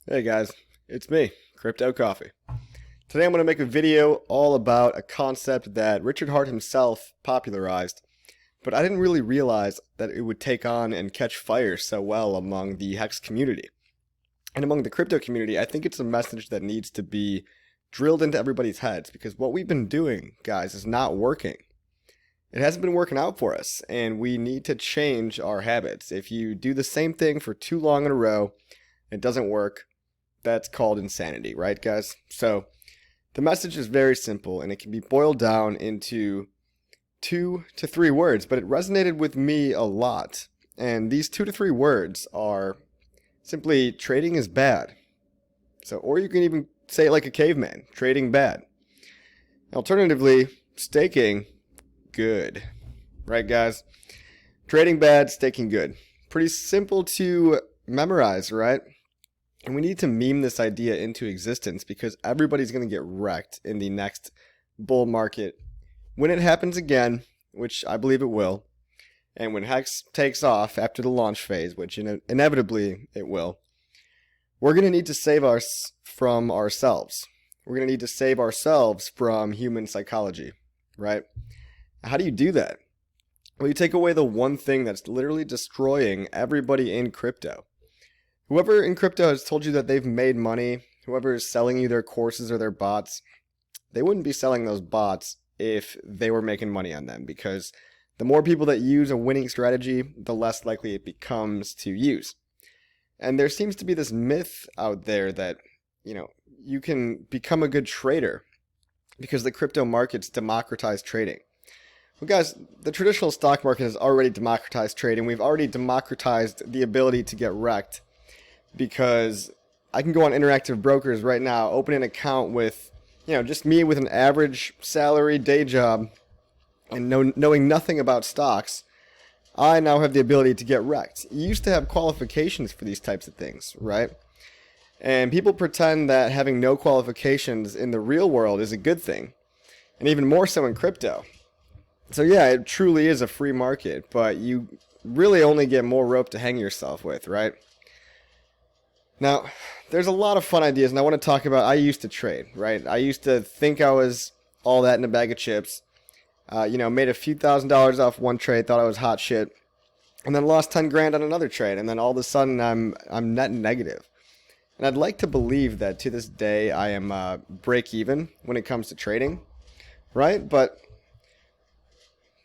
Hey guys, it's me, Crypto Coffee. Today I'm going to make a video all about a concept that Richard Hart himself popularized, but I didn't really realize that it would take on and catch fire so well among the HEX community. And among the crypto community, I think it's a message that needs to be drilled into everybody's heads because what we've been doing, guys, is not working. It hasn't been working out for us, and we need to change our habits. If you do the same thing for too long in a row, it doesn't work. That's called insanity, right, guys? So the message is very simple, and it can be boiled down into 2 to 3 words, but it resonated with me a lot. And these 2 to 3 words are simply trading is bad. So, or you can even say it like a caveman, trading bad. Alternatively, staking good, right, guys? Trading bad, staking good. Pretty simple to memorize, right? And we need to meme this idea into existence because everybody's going to get wrecked in the next bull market. When it happens again, which I believe it will, and when HEX takes off after the launch phase, which inevitably it will, we're going to need to save us from ourselves. We're going to need to save ourselves from human psychology, right? How do you do that? Well, you take away the one thing that's literally destroying everybody in crypto. Whoever in crypto has told you that they've made money, whoever is selling you their courses or their bots, they wouldn't be selling those bots if they were making money on them, because the more people that use a winning strategy, the less likely it becomes to use. And there seems to be this myth out there that, you can become a good trader because the crypto markets democratize trading. Well, guys, the traditional stock market has already democratized trading. We've already democratized the ability to get wrecked. Because I can go on Interactive Brokers right now, open an account with, just me with an average salary day job and knowing nothing about stocks, I now have the ability to get wrecked. You used to have qualifications for these types of things, right? And people pretend that having no qualifications in the real world is a good thing, and even more so in crypto. So yeah, it truly is a free market, but you really only get more rope to hang yourself with, right? Now, there's a lot of fun ideas, and I want to talk about, I used to trade, right? I used to think I was all that in a bag of chips, made a few $1,000s off one trade, thought I was hot shit, and then lost 10 grand on another trade, and then all of a sudden I'm net negative. And I'd like to believe that to this day I am break even when it comes to trading, right? But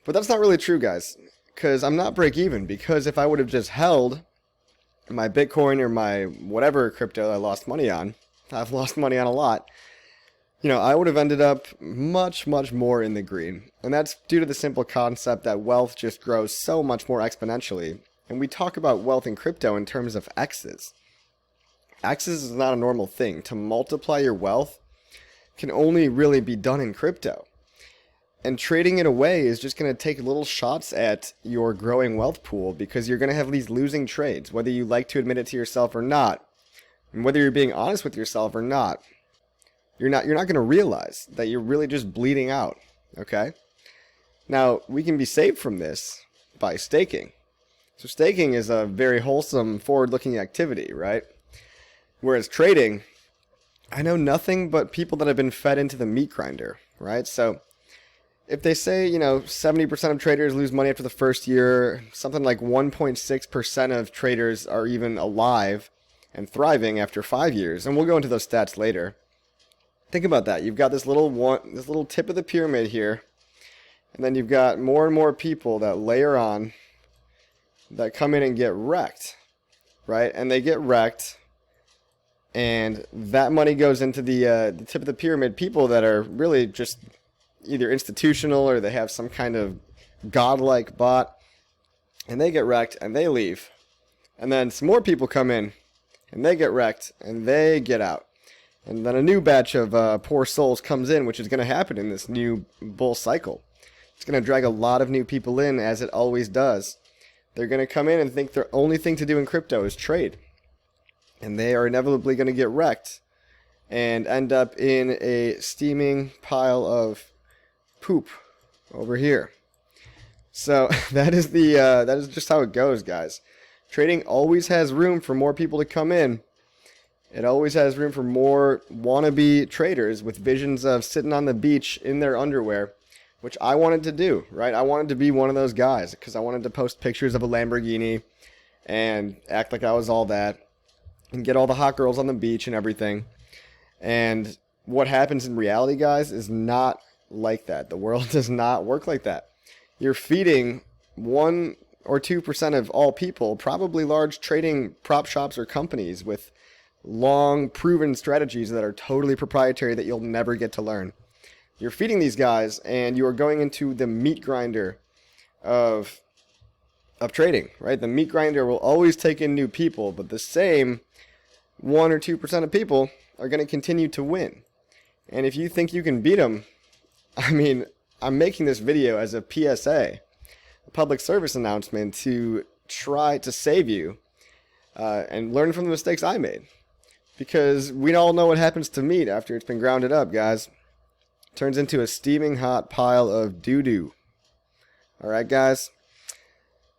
that's not really true, guys, because I'm not break even, because if I would have just held my Bitcoin or my whatever crypto I lost money on, I've lost money on a lot, I would have ended up much, much more in the green. And that's due to the simple concept that wealth just grows so much more exponentially. And we talk about wealth in crypto in terms of X's. X's is not a normal thing. To multiply your wealth can only really be done in crypto. And trading it away is just going to take little shots at your growing wealth pool because you're going to have these losing trades, whether you like to admit it to yourself or not, and whether you're being honest with yourself or not. You're not going to realize that you're really just bleeding out, okay? Now, we can be saved from this by staking. So staking is a very wholesome, forward-looking activity, right? Whereas trading, I know nothing but people that have been fed into the meat grinder, right? So if they say, 70% of traders lose money after the first year, something like 1.6% of traders are even alive and thriving after 5 years, and we'll go into those stats later. Think about that. You've got this little tip of the pyramid here, and then you've got more and more people that layer on that come in and get wrecked, right? And they get wrecked, and that money goes into the tip of the pyramid people that are really just either institutional or they have some kind of godlike bot, and they get wrecked and they leave. And then some more people come in and they get wrecked and they get out. And then a new batch of poor souls comes in, which is going to happen in this new bull cycle. It's going to drag a lot of new people in, as it always does. They're going to come in and think their only thing to do in crypto is trade. And they are inevitably going to get wrecked and end up in a steaming pile of poop over here. So that is just how it goes, guys. Trading always has room for more people to come in, It always has room for more wannabe traders with visions of sitting on the beach in their underwear, which I wanted to do, right? I wanted to be one of those guys because I wanted to post pictures of a Lamborghini and act like I was all that and get all the hot girls on the beach and everything. And what happens in reality, guys, is not like that. The world does not work like that. You're feeding 1 or 2% of all people, probably large trading prop shops or companies with long proven strategies that are totally proprietary that you'll never get to learn. You're feeding these guys and you are going into the meat grinder of trading, right? The meat grinder will always take in new people, but the same 1 or 2% of people are going to continue to win. And if you think you can beat them, I mean, I'm making this video as a PSA, a public service announcement, to try to save you and learn from the mistakes I made. Because we all know what happens to meat after it's been grounded up, guys. It turns into a steaming hot pile of doo-doo. Alright, guys?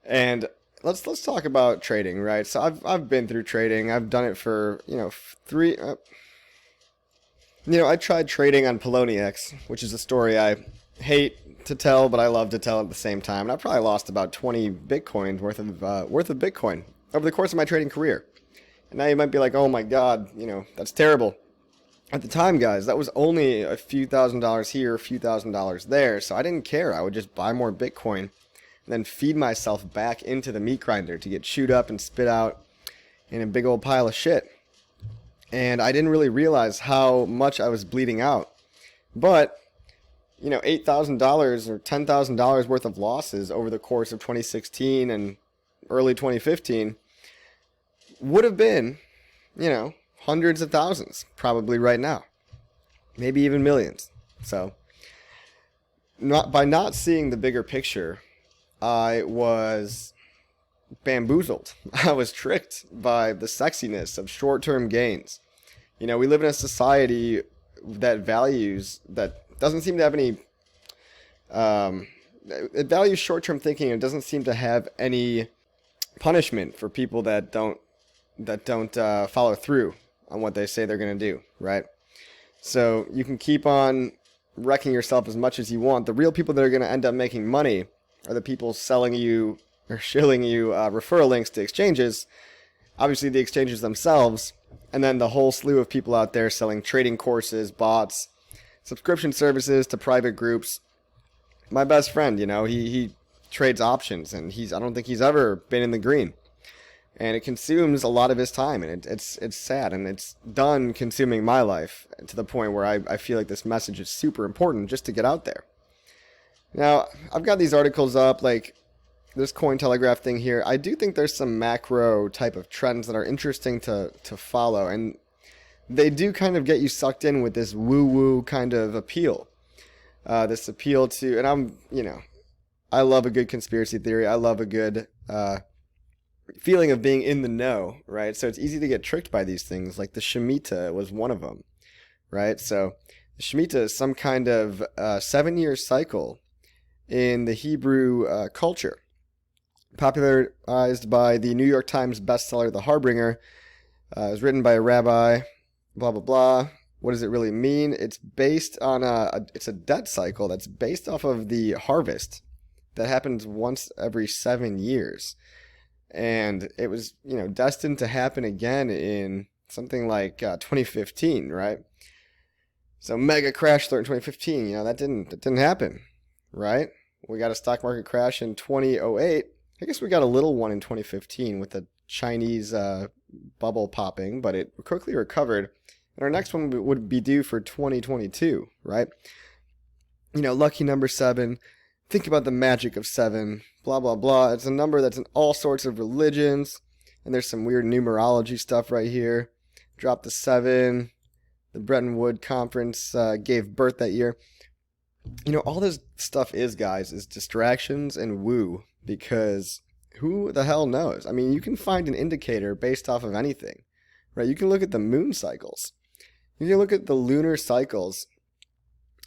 And let's talk about trading, right? So I've been through trading. I've done it for, I tried trading on Poloniex, which is a story I hate to tell, but I love to tell at the same time. And I probably lost about 20 Bitcoins worth of Bitcoin over the course of my trading career. And now you might be like, oh my God, that's terrible. At the time, guys, that was only a few $1,000s here, a few $1,000s there. So I didn't care. I would just buy more Bitcoin and then feed myself back into the meat grinder to get chewed up and spit out in a big old pile of shit. And I didn't really realize how much I was bleeding out. But, $8,000 or $10,000 worth of losses over the course of 2016 and early 2015 would have been, hundreds of thousands probably right now. Maybe even millions. So, by not seeing the bigger picture, I was bamboozled. I was tricked by the sexiness of short-term gains. We live in a society that doesn't seem to have any, it values short-term thinking and doesn't seem to have any punishment for people that don't follow through on what they say they're going to do, right? So you can keep on wrecking yourself as much as you want. The real people that are going to end up making money are the people selling you or shilling you referral links to exchanges, obviously the exchanges themselves, and then the whole slew of people out there selling trading courses, bots, subscription services to private groups. My best friend, he trades options, and I don't think he's ever been in the green. And it consumes a lot of his time, and it's sad, and it's done consuming my life to the point where I feel like this message is super important just to get out there. Now, I've got these articles up, like this Cointelegraph thing here. I do think there's some macro type of trends that are interesting to follow, and they do kind of get you sucked in with this woo-woo kind of appeal. This appeal to, and I love a good conspiracy theory. I love a good feeling of being in the know, right? So it's easy to get tricked by these things, like the Shemitah was one of them, right? So the Shemitah is some kind of 7-year cycle in the Hebrew culture, popularized by the New York Times bestseller The Harbinger. It was written by a rabbi, blah, blah, blah. What does it really mean? It's based on it's a debt cycle that's based off of the harvest that happens once every 7 years. And it was, destined to happen again in something like 2015, right? So mega crash alert in 2015, that didn't happen, right? We got a stock market crash in 2008. I guess we got a little one in 2015 with the Chinese bubble popping, but it quickly recovered. And our next one would be due for 2022, right? Lucky number 7. Think about the magic of 7, blah, blah, blah. It's a number that's in all sorts of religions, and there's some weird numerology stuff right here. Drop the 7. The Bretton Woods Conference gave birth that year. All this stuff is distractions and woo, because who the hell knows? I mean, you can find an indicator based off of anything, right? You can look at the moon cycles. You can look at the lunar cycles.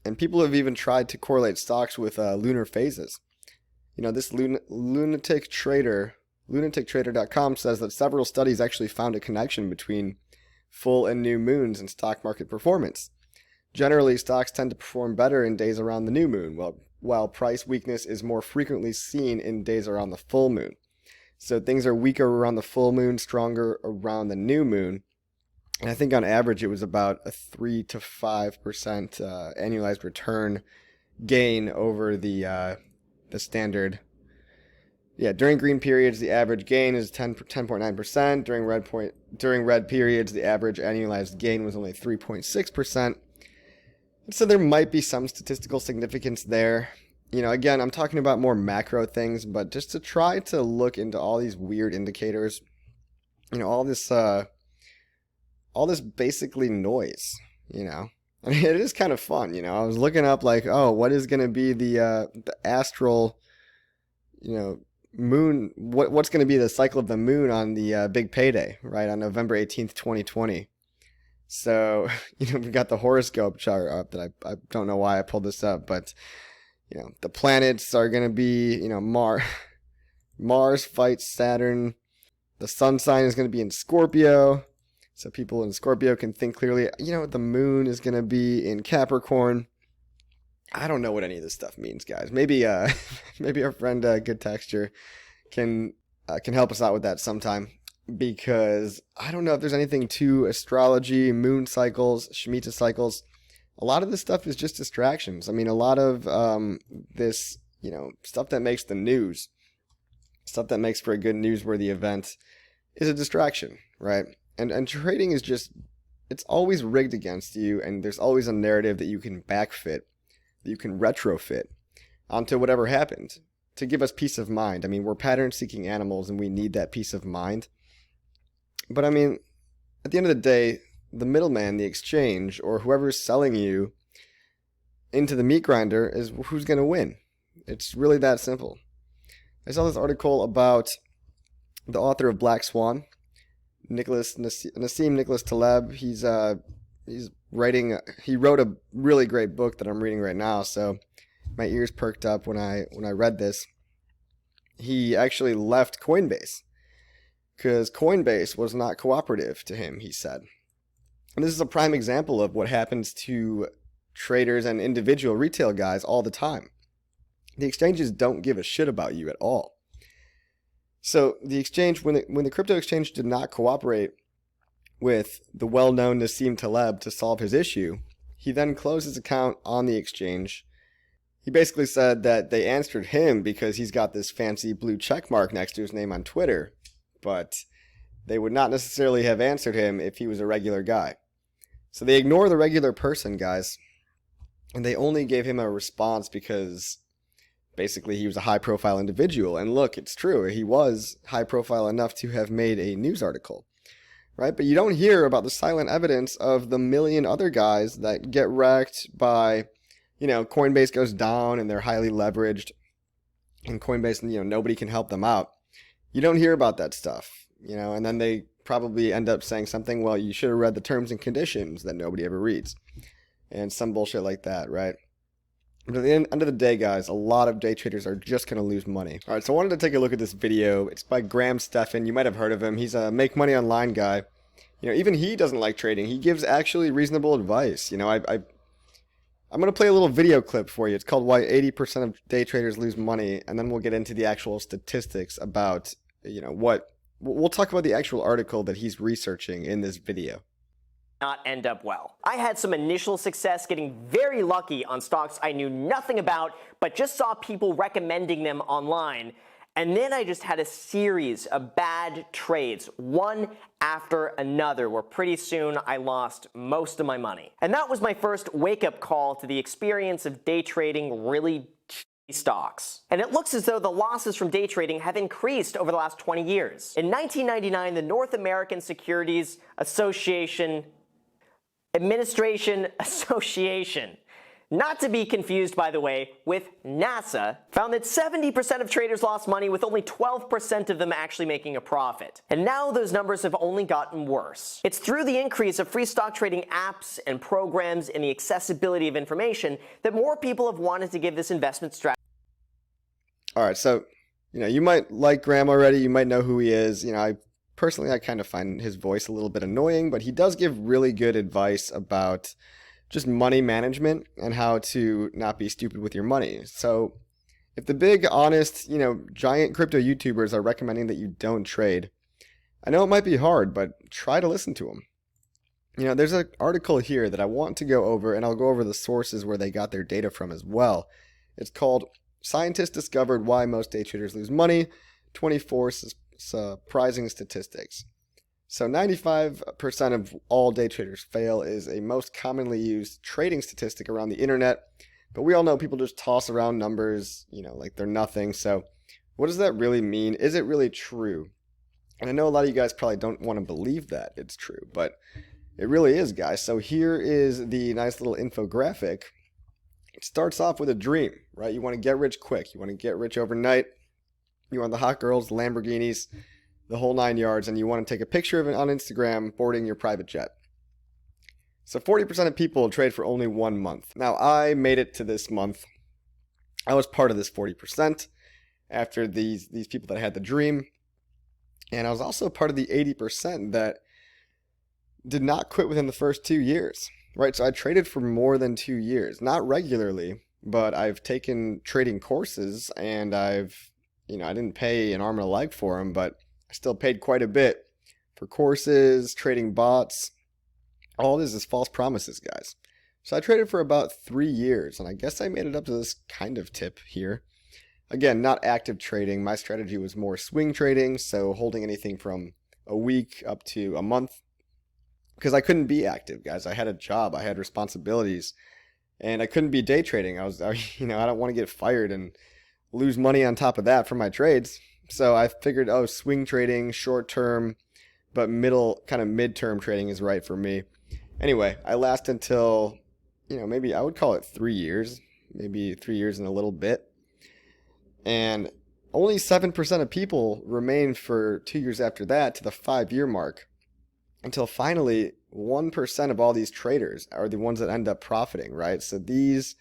And people have even tried to correlate stocks with lunar phases. This lunatic trader, lunatictrader.com, says that several studies actually found a connection between full and new moons in stock market performance. Generally, stocks tend to perform better in days around the new moon, while price weakness is more frequently seen in days around the full moon. So things are weaker around the full moon, stronger around the new moon. And I think on average it was about a 3 to 5% annualized return gain over the standard. Yeah, during green periods, the average gain is 10.9%. During red periods, the average annualized gain was only 3.6%. So there might be some statistical significance there. You know, again, I'm talking about more macro things, but just to try to look into all these weird indicators, you know, all this basically noise, you know. I mean, it is kind of fun, you know. I was looking up like, oh, what is going to be the astral, you know, moon, what's going to be the cycle of the moon on the big payday, right, on November 18th, 2020. So, you know, we got the horoscope chart up that I don't know why I pulled this up, but, you know, the planets are going to be, you know, Mars fights Saturn. The sun sign is going to be in Scorpio. So people in Scorpio can think clearly. You know, the moon is going to be in Capricorn. I don't know what any of this stuff means, guys. Maybe maybe our friend Good Texture can help us out with that sometime. Because I don't know if there's anything to astrology, moon cycles, Shemitah cycles. A lot of this stuff is just distractions. I mean, a lot of this, you know, stuff that makes the news, stuff that makes for a good newsworthy event is a distraction, right? And trading is just, it's always rigged against you, and there's always a narrative that you can backfit, that you can retrofit onto whatever happened to give us peace of mind. I mean, we're pattern-seeking animals, and we need that peace of mind. But I mean, at the end of the day, the middleman, the exchange, or whoever's selling you into the meat grinder is who's going to win. It's really that simple. I saw this article about the author of Black Swan, Nassim Nicholas Taleb. He wrote a really great book that I'm reading right now, so my ears perked up when I read this. He actually left Coinbase because Coinbase was not cooperative to him, he said. And this is a prime example of what happens to traders and individual retail guys all the time. The exchanges don't give a shit about you at all. So the exchange, when the crypto exchange did not cooperate with the well-known Nassim Taleb to solve his issue, he then closed his account on the exchange. He basically said that they answered him because he's got this fancy blue check mark next to his name on Twitter, but they would not necessarily have answered him if he was a regular guy. So they ignore the regular person, guys, and they only gave him a response because basically he was a high-profile individual. And look, it's true, he was high-profile enough to have made a news article, right? But you don't hear about the silent evidence of the million other guys that get wrecked by, you know, Coinbase goes down and they're highly leveraged, and Coinbase, you know, nobody can help them out. You don't hear about that stuff, you know, and then they probably end up saying something, well, you should have read the terms and conditions that nobody ever reads, and some bullshit like that, right? But at the end of the day, guys, a lot of day traders are just going to lose money. All right, so I wanted to take a look at this video. It's by Graham Stephan. You might have heard of him. He's a make money online guy. You know, even he doesn't like trading. He gives actually reasonable advice. You know, I'm going to play a little video clip for you. It's called Why 80% of Day Traders Lose Money, and then we'll get into the actual statistics about, you know, we'll talk about the actual article that he's researching in this video. Not end up well. I had some initial success getting very lucky on stocks I knew nothing about, but just saw people recommending them online. And then I just had a series of bad trades, one after another, where pretty soon I lost most of my money. And that was my first wake-up call to the experience of day trading really stocks. And it looks as though the losses from day trading have increased over the last 20 years. In 1999, the North American Securities Administration Association, not to be confused, by the way, with NASA, found that 70% of traders lost money, with only 12% of them actually making a profit. And now those numbers have only gotten worse. It's through the increase of free stock trading apps and programs and the accessibility of information that more people have wanted to give this investment strategy. All right, so, you know, you might like Graham already. You might know who he is. You know, Personally, I kind of find his voice a little bit annoying, but he does give really good advice about just money management and how to not be stupid with your money. So if the big, honest, giant crypto YouTubers are recommending that you don't trade, I know it might be hard, but try to listen to them. There's an article here that I want to go over, and I'll go over the sources where they got their data from as well. It's called Scientists Discovered Why Most Day Traders Lose Money, 24 Surprising Statistics. So 95% of all day traders fail is a most commonly used trading statistic around the internet. But we all know people just toss around numbers, like they're nothing. So what does that really mean? Is it really true? And I know a lot of you guys probably don't want to believe that it's true, but it really is, guys. So here is the nice little infographic. It starts off with a dream, right? You want to get rich quick. You want to get rich overnight. You want the hot girls, the Lamborghinis, the whole 9 yards, and you want to take a picture of it on Instagram boarding your private jet. So 40% of people trade for only 1 month. Now, I made it to this month. I was part of this 40% after these people that had the dream. And I was also part of the 80% that did not quit within the first 2 years, right? So I traded for more than 2 years, not regularly, but I've taken trading courses, and I didn't pay an arm and a leg for them, but I still paid quite a bit for courses, trading bots. All it is false promises, guys. So I traded for about 3 years, and I guess I made it up to this kind of tip here. Again, not active trading. My strategy was more swing trading, so holding anything from a week up to a month. Because I couldn't be active, guys. I had a job, I had responsibilities, and I couldn't be day trading. I don't want to get fired and lose money on top of that for my trades. So I figured, swing trading, short term, but mid-term trading is right for me. Anyway, I lasted until, maybe I would call it 3 years, maybe 3 years and a little bit. And only 7% of people remained for 2 years after that to the 5-year mark. Until finally, 1% of all these traders are the ones that end up profiting, right? So these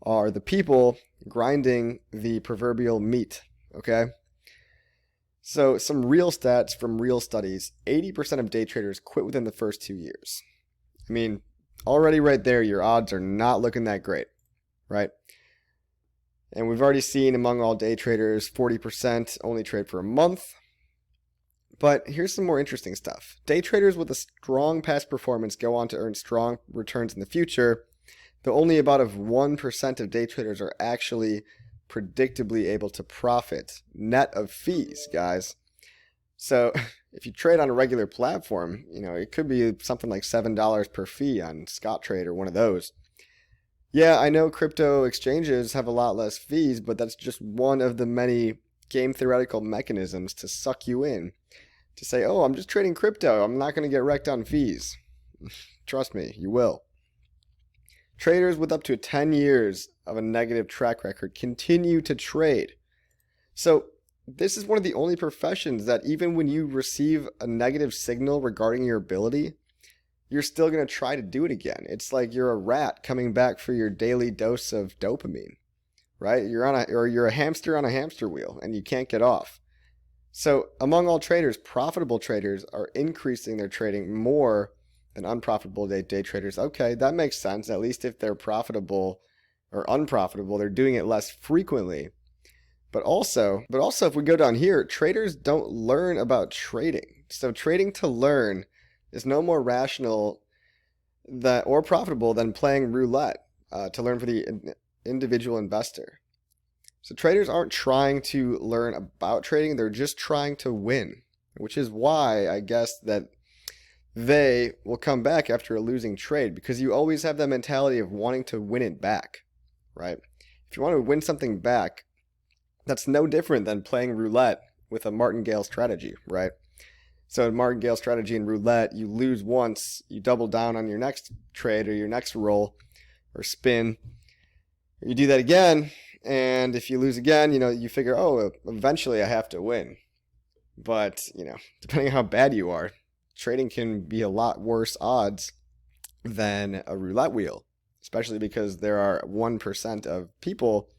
are the people grinding the proverbial meat, okay? So some real stats from real studies, 80% of day traders quit within the first 2 years. I mean, already right there, your odds are not looking that great, right? And we've already seen among all day traders, 40% only trade for a month. But here's some more interesting stuff. Day traders with a strong past performance go on to earn strong returns in the future, though only about 1% of day traders are actually predictably able to profit net of fees, guys. So if you trade on a regular platform, it could be something like $7 per fee on Scottrade or one of those. Yeah, I know crypto exchanges have a lot less fees, but that's just one of the many game theoretical mechanisms to suck you in. To say, I'm just trading crypto, I'm not going to get wrecked on fees. Trust me, you will. Traders with up to 10 years of a negative track record continue to trade. So this is one of the only professions that even when you receive a negative signal regarding your ability, you're still going to try to do it again. It's like you're a rat coming back for your daily dose of dopamine, right? You're a hamster on a hamster wheel and you can't get off. So among all traders, profitable traders are increasing their trading more than unprofitable day traders. Okay, that makes sense. At least if they're profitable or unprofitable, they're doing it less frequently. But also if we go down here, traders don't learn about trading. So trading to learn is no more rational or profitable than playing roulette to learn for the individual investor. So traders aren't trying to learn about trading, they're just trying to win, which is why I guess that they will come back after a losing trade, because you always have that mentality of wanting to win it back, right? If you want to win something back, that's no different than playing roulette with a martingale strategy, right? So in martingale strategy and roulette, you lose once, you double down on your next trade or your next roll or spin. You do that again, and if you lose again, you figure, eventually I have to win. But, depending on how bad you are, trading can be a lot worse odds than a roulette wheel, especially because there are 1% of people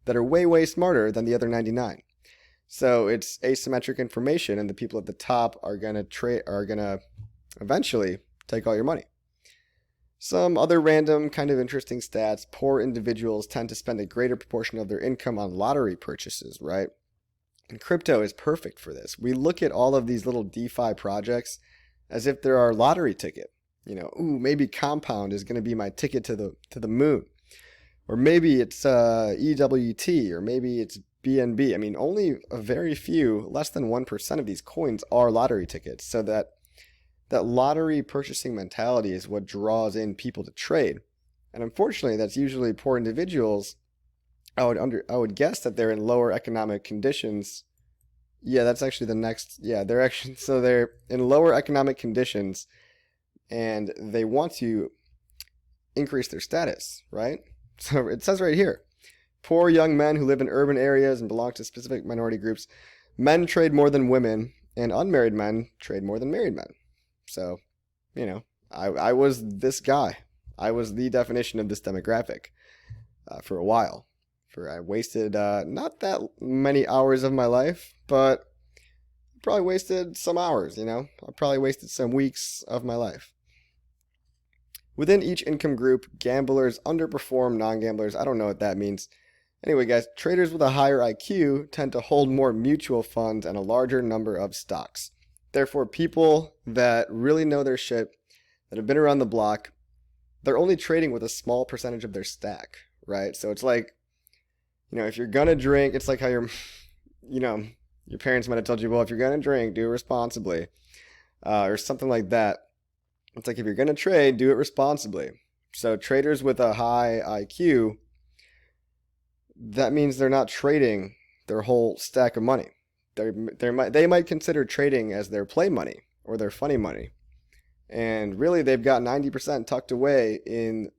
that are way, way smarter than the other 99. So it's asymmetric information, and the people at the top are gonna eventually take all your money. Some other random kind of interesting stats: poor individuals tend to spend a greater proportion of their income on lottery purchases, right? And crypto is perfect for this. We look at all of these little DeFi projects as if they're our lottery ticket. Ooh, maybe Compound is going to be my ticket to the moon. Or maybe it's EWT, or maybe it's BNB. I mean, only a very few, less than 1% of these coins are lottery tickets. So that lottery purchasing mentality is what draws in people to trade. And unfortunately, that's usually poor individuals. I would guess that they're in lower economic conditions. Yeah, that's actually the next. Yeah, they're in lower economic conditions, and they want to increase their status, right? So it says right here, poor young men who live in urban areas and belong to specific minority groups. Men trade more than women, and unmarried men trade more than married men. So, I was this guy. I was the definition of this demographic for a while. I wasted not that many hours of my life, but probably wasted some hours, I probably wasted some weeks of my life. Within each income group, gamblers underperform non-gamblers. I don't know what that means. Anyway, guys, traders with a higher IQ tend to hold more mutual funds and a larger number of stocks. Therefore, people that really know their shit, that have been around the block, they're only trading with a small percentage of their stack, right? So it's like, if you're gonna drink, it's like how your parents might have told you, well, if you're gonna drink, do it responsibly, or something like that. It's like, if you're gonna trade, do it responsibly. So traders with a high IQ, that means they're not trading their whole stack of money. They might consider trading as their play money or their funny money, and really they've got 90% tucked away in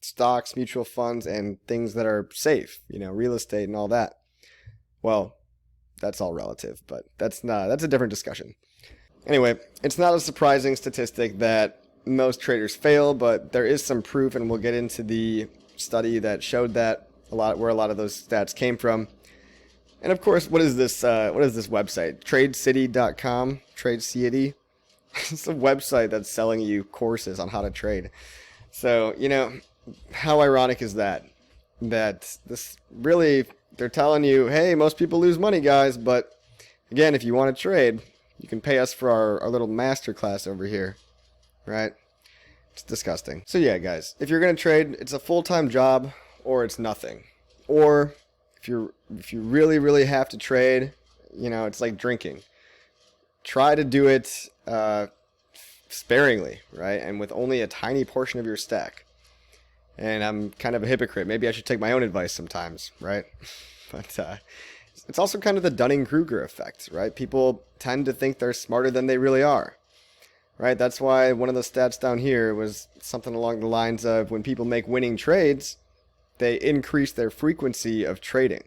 stocks, mutual funds, and things that are safe, real estate and all that. Well, that's all relative, but that's a different discussion. Anyway, it's not a surprising statistic that most traders fail, but there is some proof, and we'll get into the study that showed that where a lot of those stats came from. And of course, what is this website? Tradecity.com, Tradecity. It's a website that's selling you courses on how to trade. So, how ironic is that? That this really, they're telling you, hey, most people lose money, guys, but again, if you want to trade, you can pay us for our little masterclass over here, right? It's disgusting. So yeah, guys, if you're going to trade, it's a full-time job or it's nothing. Or if you really, really have to trade, it's like drinking. Try to do it sparingly, right? And with only a tiny portion of your stack. And I'm kind of a hypocrite. Maybe I should take my own advice sometimes, right? But it's also kind of the Dunning-Kruger effect, right? People tend to think they're smarter than they really are, right? That's why one of the stats down here was something along the lines of, when people make winning trades, they increase their frequency of trading.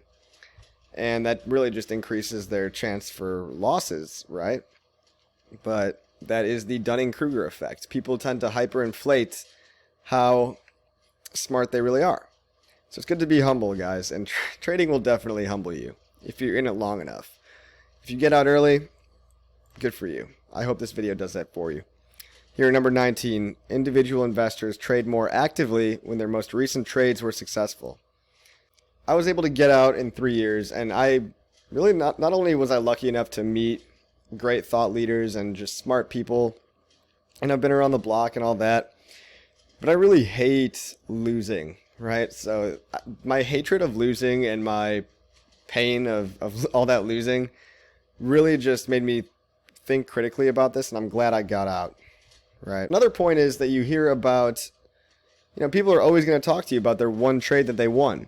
And that really just increases their chance for losses, right? But that is the Dunning-Kruger effect. People tend to hyperinflate how smart they really are. So it's good to be humble, guys, and trading will definitely humble you if you're in it long enough. If you get out early, good for you. I hope this video does that for you. Here, number 19, individual investors trade more actively when their most recent trades were successful. I was able to get out in 3 years, and I really not only was I lucky enough to meet great thought leaders and just smart people, and I've been around the block and all that, but I really hate losing, right? So my hatred of losing and my pain of all that losing really just made me think critically about this, and I'm glad I got out, right? Another point is that you hear about, people are always going to talk to you about their one trade that they won,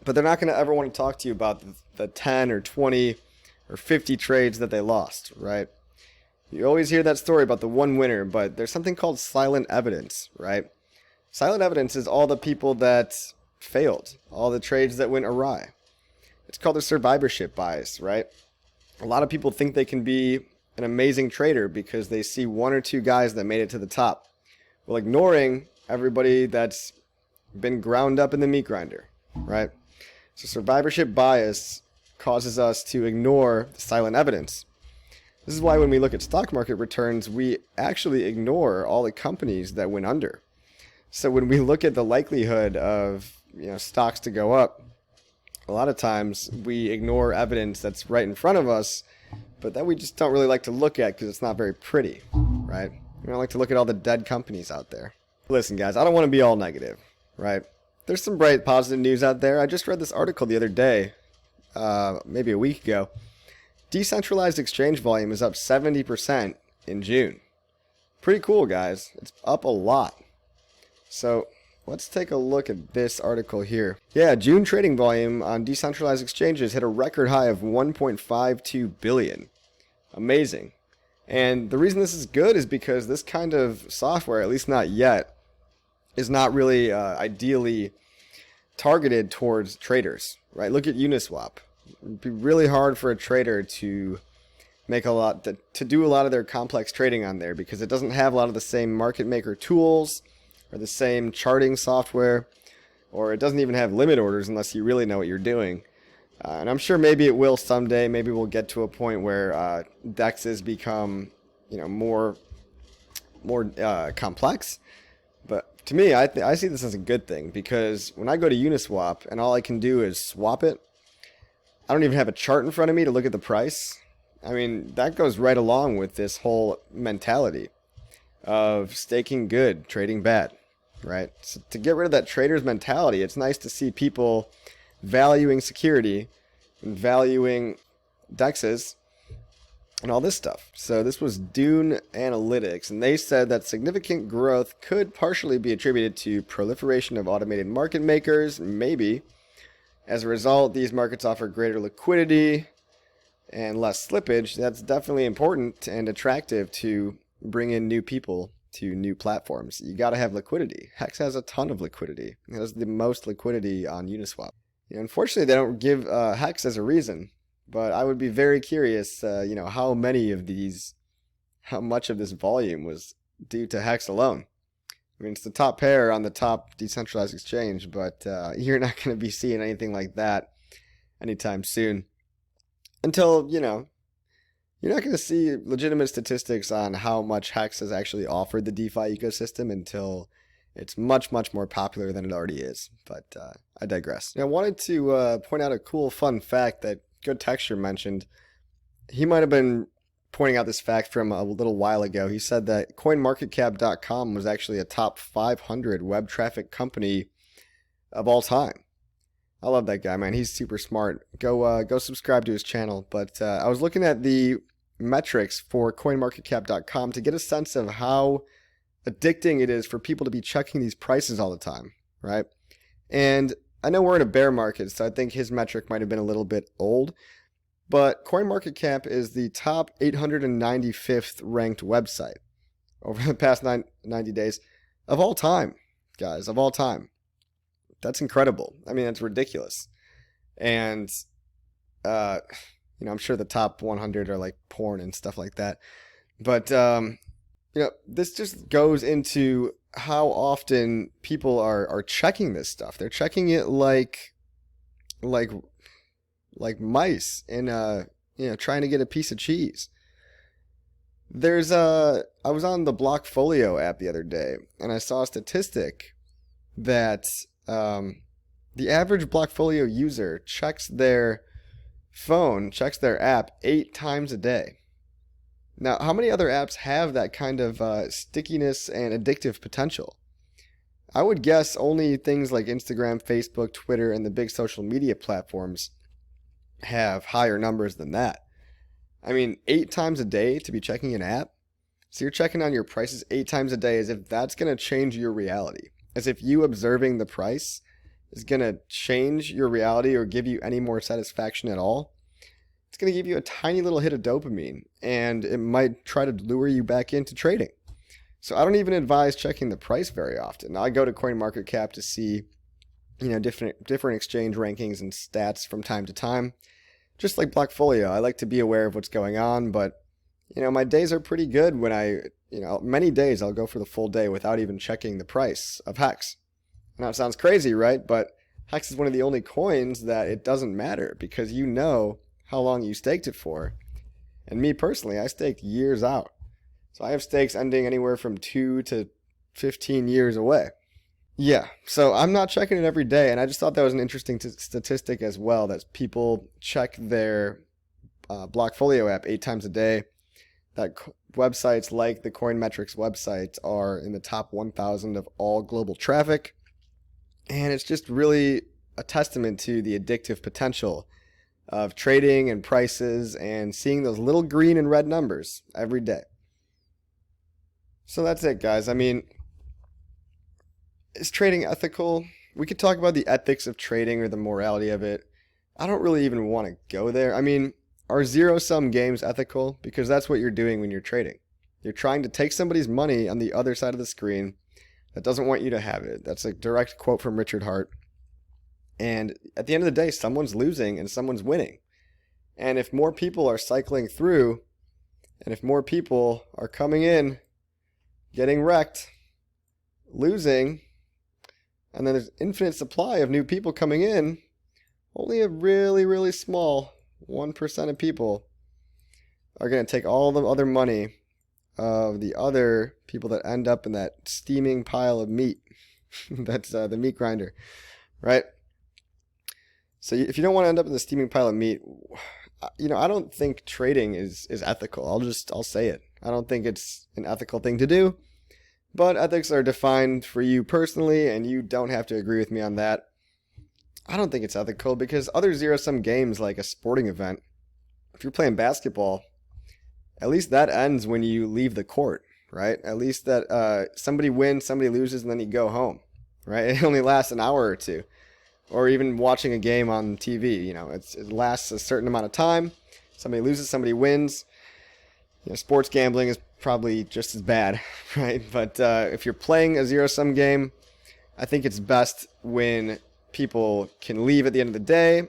but they're not going to ever want to talk to you about the 10 or 20 or 50 trades that they lost, right? You always hear that story about the one winner, but there's something called silent evidence, right? Silent evidence is all the people that failed, all the trades that went awry. It's called the survivorship bias, right? A lot of people think they can be an amazing trader because they see one or two guys that made it to the top, while ignoring everybody that's been ground up in the meat grinder, right? So survivorship bias causes us to ignore the silent evidence. This is why when we look at stock market returns, we actually ignore all the companies that went under. So when we look at the likelihood of stocks to go up, a lot of times we ignore evidence that's right in front of us, but that we just don't really like to look at because it's not very pretty, right? We don't like to look at all the dead companies out there. Listen, guys, I don't want to be all negative, right? There's some bright positive news out there. I just read this article the other day, maybe a week ago. Decentralized exchange volume is up 70% in June. Pretty cool, guys. It's up a lot. So let's take a look at this article here. Yeah, June trading volume on decentralized exchanges hit a record high of 1.52 billion. Amazing. And the reason this is good is because this kind of software, at least not yet, is not really ideally targeted towards traders, right? Look at Uniswap. It'd be really hard for a trader to make to do a lot of their complex trading on there because it doesn't have a lot of the same market maker tools or the same charting software, or it doesn't even have limit orders unless you really know what you're doing. And I'm sure maybe it will someday. Maybe we'll get to a point where DEXs become, more complex. But to me, I see this as a good thing because when I go to Uniswap and all I can do is swap it, I don't even have a chart in front of me to look at the price. I mean, that goes right along with this whole mentality of staking good, trading bad, right? So to get rid of that trader's mentality, it's nice to see people valuing security and valuing DEXs and all this stuff. So this was Dune Analytics, and they said that significant growth could partially be attributed to proliferation of automated market makers, maybe. As a result, these markets offer greater liquidity and less slippage. That's definitely important and attractive to bring in new people to new platforms. You got to have liquidity. HEX has a ton of liquidity. It has the most liquidity on Uniswap. Unfortunately, they don't give HEX as a reason, but I would be very curious, how much of this volume was due to HEX alone. I mean, it's the top pair on the top decentralized exchange, but you're not going to be seeing anything like that anytime soon. Until, you're not going to see legitimate statistics on how much HEX has actually offered the DeFi ecosystem until it's much, much more popular than it already is. But I digress. Now, I wanted to point out a cool, fun fact that Good Texture mentioned. He might have been pointing out this fact from a little while ago. He said that CoinMarketCap.com was actually a top 500 web traffic company of all time. I love that guy, man. He's super smart. Go subscribe to his channel. But I was looking at the metrics for CoinMarketCap.com to get a sense of how addicting it is for people to be checking these prices all the time, right? And I know we're in a bear market, so I think his metric might have been a little bit old. But CoinMarketCap is the top 895th ranked website over the past 90 days of all time, guys, of all time. That's incredible. I mean, that's ridiculous. And, I'm sure the top 100 are like porn and stuff like that. But, this just goes into how often people are checking this stuff. They're checking it like mice in trying to get a piece of cheese. I was on the Blockfolio app the other day and I saw a statistic that the average Blockfolio user checks their app 8 times a day. Now, how many other apps have that kind of stickiness and addictive potential? I would guess only things like Instagram, Facebook, Twitter, and the big social media platforms have higher numbers than that. I mean, 8 times a day to be checking an app? So you're checking on your prices 8 times a day as if that's going to change your reality. As if you observing the price is going to change your reality or give you any more satisfaction at all. It's going to give you a tiny little hit of dopamine, and it might try to lure you back into trading. So I don't even advise checking the price very often. I go to CoinMarketCap to see, different exchange rankings and stats from time to time. Just like Blockfolio, I like to be aware of what's going on, but my days are pretty good when many days I'll go for the full day without even checking the price of HEX. Now it sounds crazy, right? But HEX is one of the only coins that it doesn't matter because you know how long you staked it for. And me personally, I staked years out. So I have stakes ending anywhere from 2 to 15 years away. Yeah, so I'm not checking it every day, and I just thought that was an interesting statistic as well, that people check their Blockfolio app 8 times a day. That websites like the Coinmetrics websites are in the top 1,000 of all global traffic. And it's just really a testament to the addictive potential of trading and prices and seeing those little green and red numbers every day. So that's it, guys. I mean, is trading ethical? We could talk about the ethics of trading or the morality of it. I don't really even want to go there. I mean, are zero-sum games ethical? Because that's what you're doing when you're trading. You're trying to take somebody's money on the other side of the screen that doesn't want you to have it. That's a direct quote from Richard Hart. And at the end of the day, someone's losing and someone's winning. And if more people are cycling through, and if more people are coming in, getting wrecked, losing, and then there's infinite supply of new people coming in, only a really, really small 1% of people are going to take all the other money of the other people that end up in that steaming pile of meat. That's the meat grinder, right? So if you don't want to end up in the steaming pile of meat, I don't think trading is ethical. I'll say it. I don't think it's an ethical thing to do, but ethics are defined for you personally, and you don't have to agree with me on that. I don't think it's ethical because other zero-sum games like a sporting event, if you're playing basketball, at least that ends when you leave the court, right? At least that somebody wins, somebody loses, and then you go home, right? It only lasts an hour or two. Or even watching a game on TV, it lasts a certain amount of time. Somebody loses, somebody wins. Sports gambling is probably just as bad, right? But if you're playing a zero-sum game, I think it's best when people can leave at the end of the day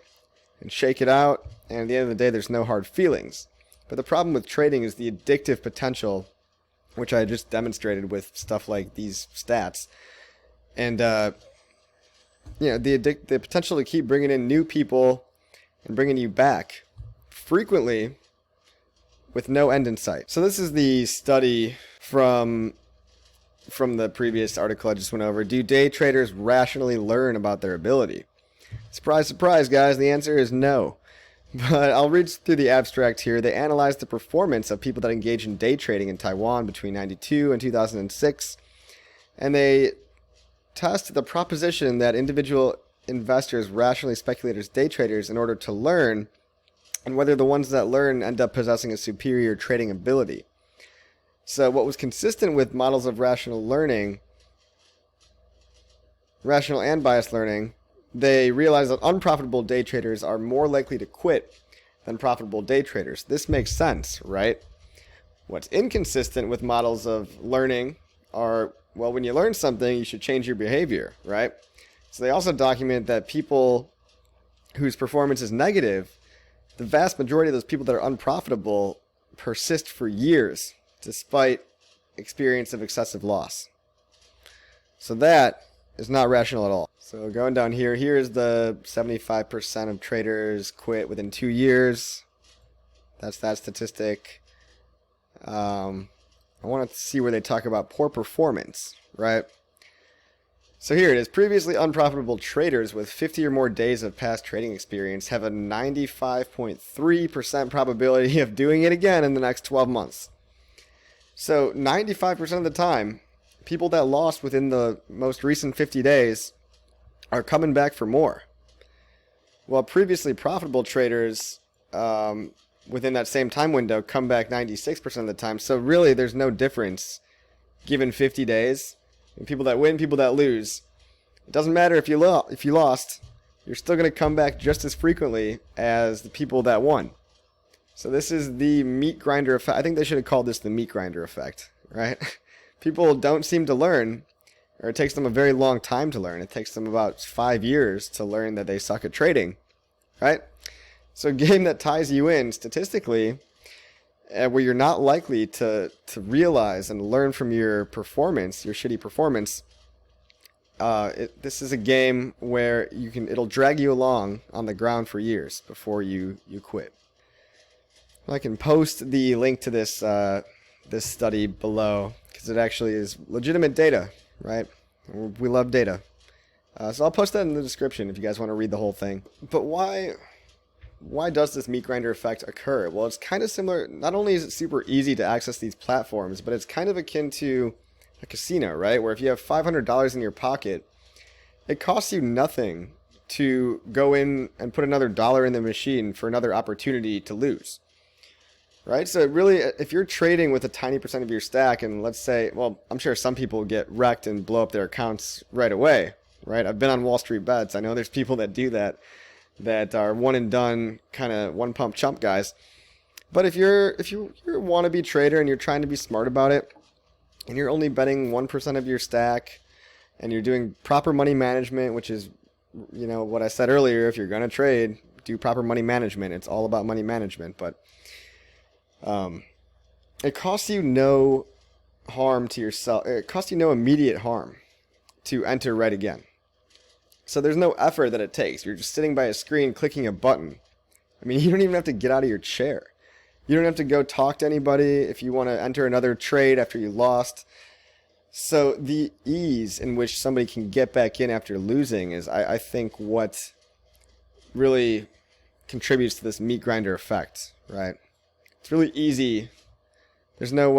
and shake it out, and at the end of the day, there's no hard feelings. But the problem with trading is the addictive potential, which I just demonstrated with stuff like these stats. And, the potential to keep bringing in new people and bringing you back frequently with no end in sight. So this is the study from the previous article I just went over. Do day traders rationally learn about their ability? Surprise, surprise, guys. The answer is no. But I'll read through the abstract here. They analyzed the performance of people that engage in day trading in Taiwan between 1992 and 2006. And they test the proposition that individual investors rationally speculate as day traders in order to learn, and whether the ones that learn end up possessing a superior trading ability. So what was consistent with models of rational and biased learning, they realized that unprofitable day traders are more likely to quit than profitable day traders. This makes sense, right? What's inconsistent with models of learning are, well, when you learn something, you should change your behavior, right? So they also document that people whose performance is negative, the vast majority of those people that are unprofitable persist for years despite experience of excessive loss. So that is not rational at all. So going down here, here's the 75% of traders quit within 2 years. That's that statistic. I want to see where they talk about poor performance, right? So here it is. Previously unprofitable traders with 50 or more days of past trading experience have a 95.3% probability of doing it again in the next 12 months. So 95% of the time, people that lost within the most recent 50 days are coming back for more. While previously profitable traders within that same time window come back 96% of the time. So really there's no difference given 50 days. And people that win, people that lose. It doesn't matter if you lost, you're still going to come back just as frequently as the people that won. So this is the meat grinder effect. I think they should have called this the meat grinder effect, right? People don't seem to learn, or it takes them a very long time to learn. It takes them about 5 years to learn that they suck at trading, right? So a game that ties you in statistically, where you're not likely to realize and learn from your performance, your shitty performance, This is a game where it'll drag you along on the ground for years before you quit. I can post the link to this this study below because it actually is legitimate data, right? We love data. So I'll post that in the description if you guys want to read the whole thing. But why does this meat grinder effect occur? Well, it's kind of similar. Not only is it super easy to access these platforms, but it's kind of akin to a casino, right? Where if you have $500 in your pocket, it costs you nothing to go in and put another dollar in the machine for another opportunity to lose. Right? So really, if you're trading with a tiny percent of your stack, and let's say, well, I'm sure some people get wrecked and blow up their accounts right away, right? I've been on Wall Street bets. I know there's people that do that are one and done, kind of one pump chump guys. But if you're a wannabe trader and you're trying to be smart about it, and you're only betting 1% of your stack, and you're doing proper money management, which is, you know, what I said earlier, if you're going to trade, do proper money management. It's all about money management, but it costs you no harm to yourself. It costs you no immediate harm to enter right again. So there's no effort that it takes. You're just sitting by a screen clicking a button. I mean, you don't even have to get out of your chair. You don't have to go talk to anybody if you want to enter another trade after you lost. So the ease in which somebody can get back in after losing is, I think, what really contributes to this meat grinder effect, right? It's really easy. There's no,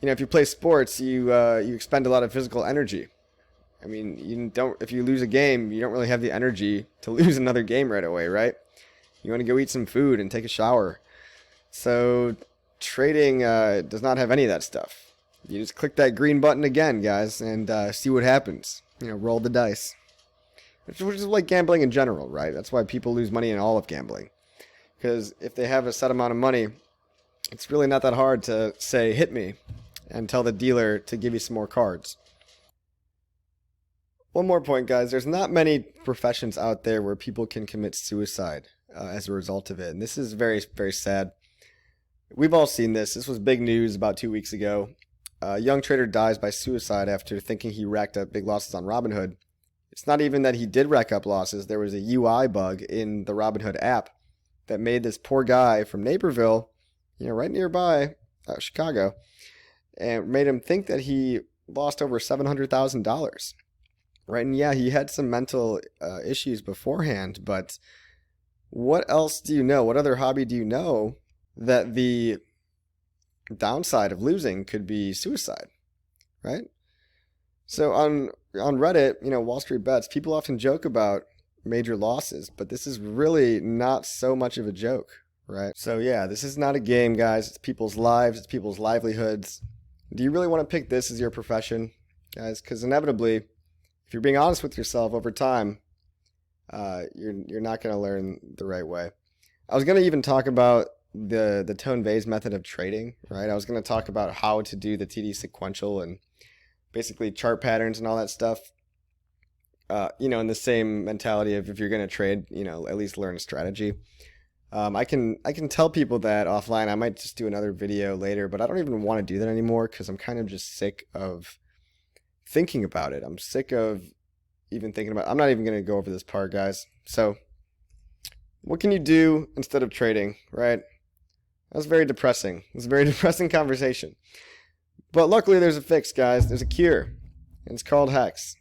you know, if you play sports, you expend a lot of physical energy. I mean, if you lose a game, you don't really have the energy to lose another game right away, right? You want to go eat some food and take a shower. So trading does not have any of that stuff. You just click that green button again, guys, and see what happens. You know, roll the dice. Which is like gambling in general, right? That's why people lose money in all of gambling. Because if they have a set amount of money, it's really not that hard to say, hit me, and tell the dealer to give you some more cards. One more point, guys. There's not many professions out there where people can commit suicide as a result of it. And this is very, very sad. We've all seen this. This was big news about 2 weeks ago. A young trader dies by suicide after thinking he racked up big losses on Robinhood. It's not even that he did rack up losses. There was a UI bug in the Robinhood app that made this poor guy from Naperville, you know, right nearby Chicago, and made him think that he lost over $700,000. Right, and yeah, he had some mental issues beforehand, but what else do you know? What other hobby do you know that the downside of losing could be suicide, right? So on Reddit, you know, Wall Street Bets, people often joke about major losses, but this is really not so much of a joke, right? So yeah, this is not a game, guys. It's people's lives. It's people's livelihoods. Do you really want to pick this as your profession, guys? Because inevitably, if you're being honest with yourself over time, you're not going to learn the right way. I was going to even talk about the Tone Vays method of trading, right? I was going to talk about how to do the TD sequential and basically chart patterns and all that stuff. You know, in the same mentality of if you're going to trade, you know, at least learn a strategy. I can tell people that offline. I might just do another video later, but I don't even want to do that anymore because I'm kind of just sick of thinking about it. I'm sick of even thinking about it. I'm not even going to go over this part, guys. So what can you do instead of trading, right? That's very depressing. It's a very depressing conversation. But luckily there's a fix, guys. There's a cure. And it's called HEX.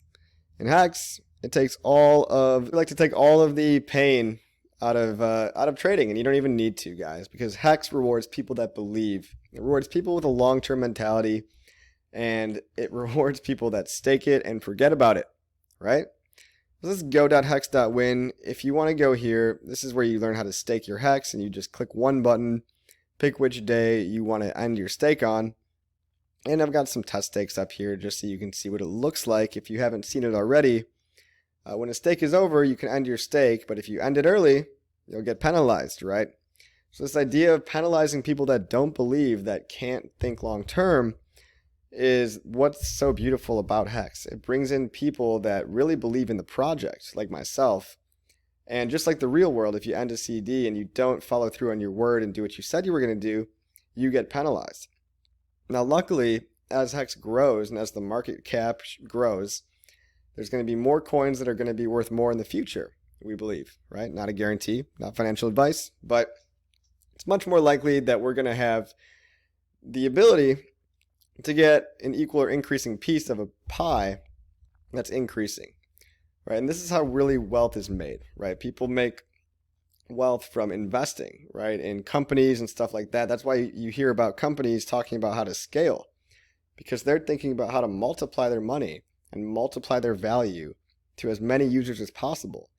In HEX, we like to take all of the pain out of trading, and you don't even need to, guys, because HEX rewards people that believe. It rewards people with a long-term mentality, and it rewards people that stake it and forget about it, right? So this is go.hex.win. If you want to go here, this is where you learn how to stake your HEX, and you just click one button, pick which day you want to end your stake on. And I've got some test stakes up here just so you can see what it looks like if you haven't seen it already. When a stake is over, you can end your stake, but if you end it early, you'll get penalized, right? So this idea of penalizing people that don't believe, that can't think long term, is what's so beautiful about HEX. It brings in people that really believe in the project, like myself. And just like the real world, if you end a CD and you don't follow through on your word and do what you said you were going to do, you get penalized. Now, luckily, as HEX grows and as the market cap grows, there's going to be more coins that are going to be worth more in the future, we believe, right? Not a guarantee, not financial advice, but it's much more likely that we're going to have the ability to get an equal or increasing piece of a pie that's increasing, right? And this is how really wealth is made, right? People make wealth from investing, right, in companies and stuff like that. That's why you hear about companies talking about how to scale, because they're thinking about how to multiply their money and multiply their value to as many users as possible.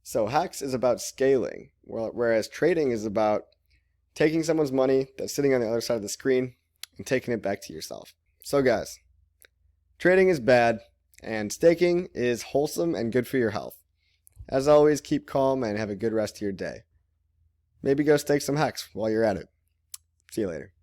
So HEX is about scaling, whereas trading is about taking someone's money that's sitting on the other side of the screen and taking it back to yourself. So guys, trading is bad and staking is wholesome and good for your health. As always, keep calm and have a good rest of your day. Maybe go stake some HEX while you're at it. See you later.